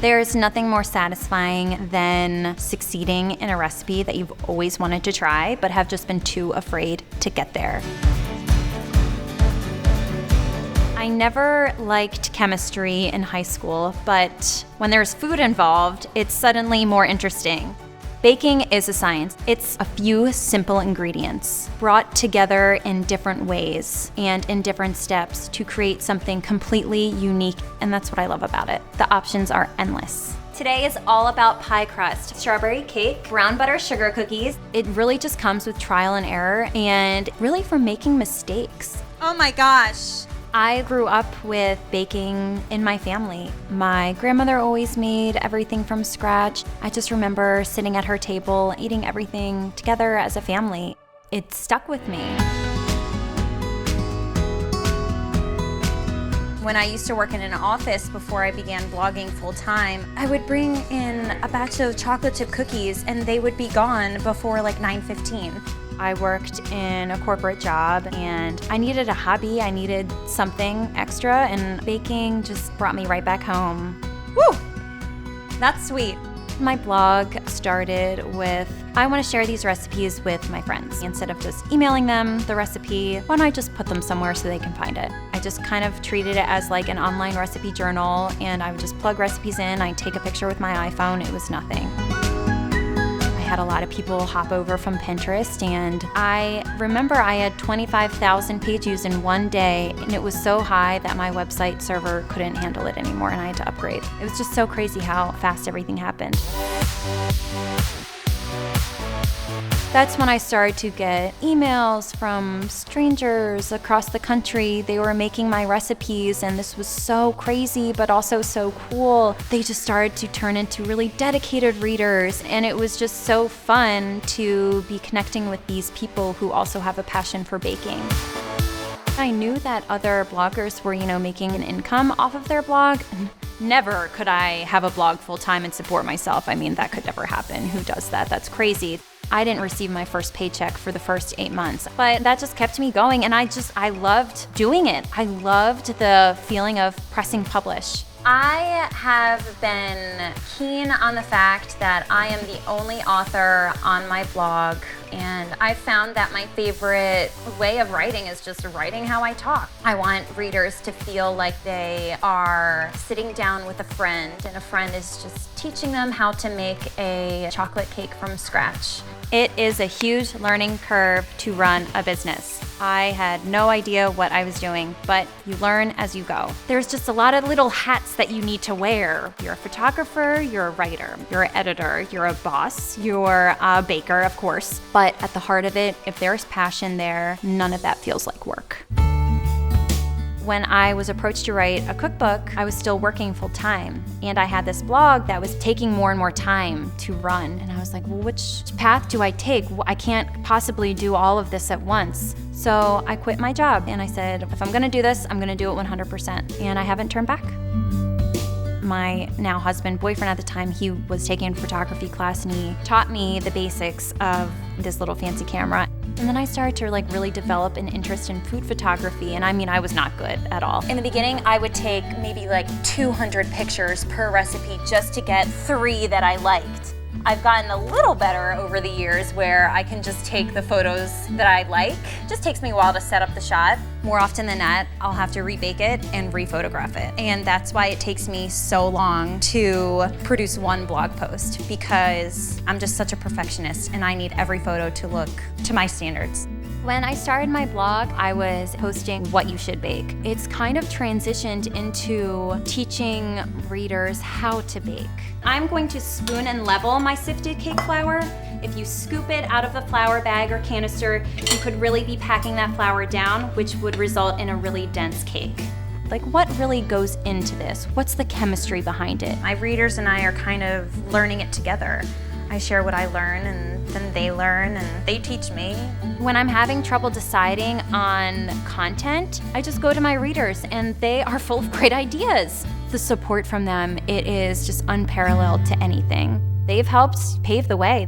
There's nothing more satisfying than succeeding in a recipe that you've always wanted to try, but have just been too afraid to get there. I never liked chemistry in high school, but when there's food involved, it's suddenly more interesting. Baking is a science. It's a few simple ingredients brought together in different ways and in different steps to create something completely unique, and that's what I love about it. The options are endless. Today is all about pie crust, strawberry cake, brown butter sugar cookies. It really just comes with trial and error and really from making mistakes. Oh my gosh. I grew up with baking in my family. My grandmother always made everything from scratch. I just remember sitting at her table, eating everything together as a family. It stuck with me. When I used to work in an office before I began blogging full-time, I would bring in a batch of chocolate chip cookies and they would be gone before like 9:15. I worked in a corporate job and I needed a hobby. I needed something extra, and baking just brought me right back home. Woo! That's sweet. My blog started with, I want to share these recipes with my friends. Instead of just emailing them the recipe, why don't I just put them somewhere so they can find it? I just kind of treated it as like an online recipe journal, and I would just plug recipes in. I'd take a picture with my iPhone. It was nothing. I had a lot of people hop over from Pinterest, and I remember I had 25,000 page views in one day, and it was so high that my website server couldn't handle it anymore and I had to upgrade. It was just so crazy how fast everything happened. That's when I started to get emails from strangers across the country. They were making my recipes, and this was so crazy, but also so cool. They just started to turn into really dedicated readers, and it was just so fun to be connecting with these people who also have a passion for baking. I knew that other bloggers were, making an income off of their blog. Never could I have a blog full-time and support myself. I mean, that could never happen. Who does that? That's crazy. I didn't receive my first paycheck for the first 8 months, but that just kept me going, and I loved doing it. I loved the feeling of pressing publish. I have been keen on the fact that I am the only author on my blog, and I found that my favorite way of writing is just writing how I talk. I want readers to feel like they are sitting down with a friend, and a friend is just teaching them how to make a chocolate cake from scratch. It is a huge learning curve to run a business. I had no idea what I was doing, but you learn as you go. There's just a lot of little hats that you need to wear. You're a photographer, you're a writer, you're an editor, you're a boss, you're a baker, of course. But at the heart of it, if there's passion there, none of that feels like work. When I was approached to write a cookbook, I was still working full time, and I had this blog that was taking more and more time to run. And I was like, well, which path do I take? I can't possibly do all of this at once. So I quit my job, and I said, if I'm gonna do this, I'm gonna do it 100%. And I haven't turned back. My now husband, boyfriend at the time, he was taking a photography class, and he taught me the basics of this little fancy camera. And then I started to really develop an interest in food photography, and I was not good at all. In the beginning, I would take maybe 200 pictures per recipe just to get 3 that I liked. I've gotten a little better over the years where I can just take the photos that I like. It just takes me a while to set up the shot. More often than not, I'll have to rebake it and rephotograph it. And that's why it takes me so long to produce one blog post, because I'm just such a perfectionist and I need every photo to look to my standards. When I started my blog, I was posting what you should bake. It's kind of transitioned into teaching readers how to bake. I'm going to spoon and level my sifted cake flour. If you scoop it out of the flour bag or canister, you could really be packing that flour down, which would result in a really dense cake. What really goes into this? What's the chemistry behind it? My readers and I are kind of learning it together. I share what I learn, and then they learn, and they teach me. When I'm having trouble deciding on content, I just go to my readers, and they are full of great ideas. The support from them, it is just unparalleled to anything. They've helped pave the way.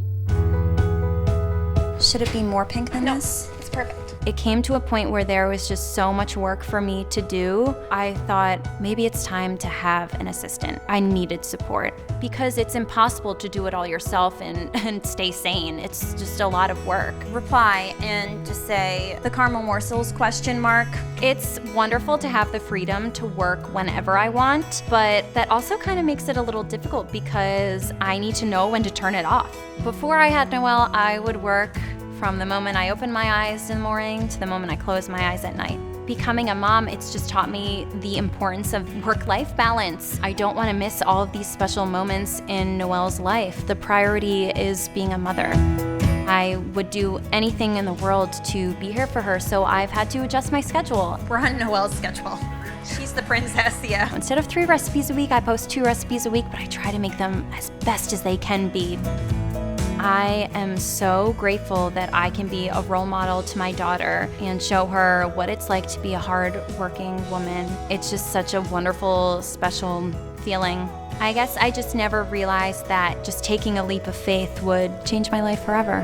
Should it be more pink than this? It's perfect. It came to a point where there was just so much work for me to do. I thought maybe it's time to have an assistant. I needed support because it's impossible to do it all yourself and stay sane. It's just a lot of work. Reply and just say, the caramel morsels ? It's wonderful to have the freedom to work whenever I want, but that also kind of makes it a little difficult because I need to know when to turn it off. Before I had Noelle, I would work from the moment I open my eyes in the morning to the moment I close my eyes at night. Becoming a mom, it's just taught me the importance of work-life balance. I don't want to miss all of these special moments in Noelle's life. The priority is being a mother. I would do anything in the world to be here for her, so I've had to adjust my schedule. We're on Noelle's schedule. She's the princess, yeah. Instead of 3 recipes a week, I post 2 recipes a week, but I try to make them as best as they can be. I am so grateful that I can be a role model to my daughter and show her what it's like to be a hard-working woman. It's just such a wonderful, special feeling. I guess I just never realized that just taking a leap of faith would change my life forever.